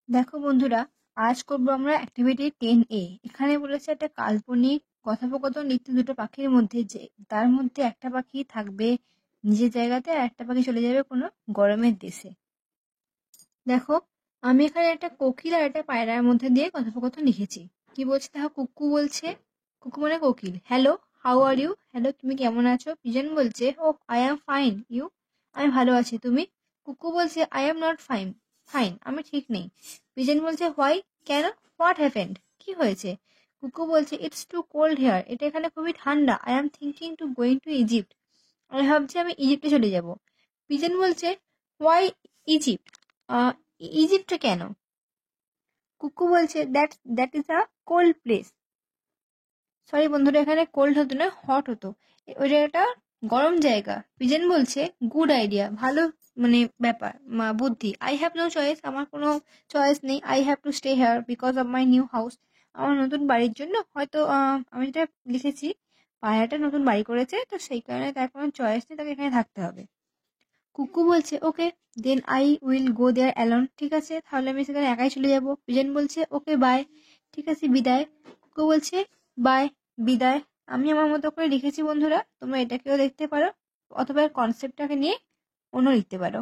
দেখো বন্ধুরা, আজ করবো আমরা অ্যাক্টিভিটি 10A। এখানে বলেছে একটা কাল্পনিক কথোপকথন লিখতে দুটো পাখির মধ্যে, যে তার মধ্যে একটা পাখি থাকবে নিজের জায়গাতে আর একটা পাখি চলে যাবে কোনো গরমের দেশে। দেখো, আমি এখানে একটা কোকিল আর একটা পায়রার মধ্যে দিয়ে কথোপকথন লিখেছি। কি বলছে দেখো, কুকু বলছে, কুকু মানে কোকিল, hello, how are you, hello তুমি কেমন আছো। পিজন বলছে, oh I am fine, you, আমি ভালো আছি, তুমি। কুকু বলছে, I am not fine, fine আমি ঠিক নেই। পিজন বলছে, হোয়াই, কেন, হোয়াট হ্যাপেন্ড, কি হয়েছে। কুকু বলছে, ইটস টু কোল্ড হেয়ার, এটা এখানে খুবই ঠান্ডা। I am thinking two going to Egypt, আমি ভাবছি আমি ইজিপ্টে চলে যাব। পিজন বলছে, হোয়াই ইজিপ্ট, ইজিপ্টে কেন। কুকু বলছে, that that is a cold place. Sorry বন্ধুরা, এখানে কোল্ড হতো না, হট হতো। ওই জায়গাটা গরম জায়গা। পিজন বলছে, গুড আইডিয়া, ভালো মানে ব্যাপার, বুদ্ধি। আই হ্যাভ নো চয়েস, আমার কোনো চয়েস নেই। I have to stay here because of my new house, আমার নতুন বাড়ির জন্য হয়তো আমি যেটা লিখেছি, পায়রাটা নতুন বাড়ি করেছে, তো সেই কারণে তার কোনো চয়েস নেই, তাকে এখানে থাকতে হবে। কুকু বলছে, okay then I will go there alone, ঠিক আছে তাহলে আমি সেখানে একাই চলে যাব। পিজন বলছে, ওকে বাই, ঠিক আছে বিদায়। কুকু বলছে, বাই, বিদায়। আমি আমার মতো করে লিখেছি বন্ধুরা, তোমরা এটাকেও দেখতে পারো, অথবা কনসেপ্টটাকে নিয়ে অন্য লিখতে পারো।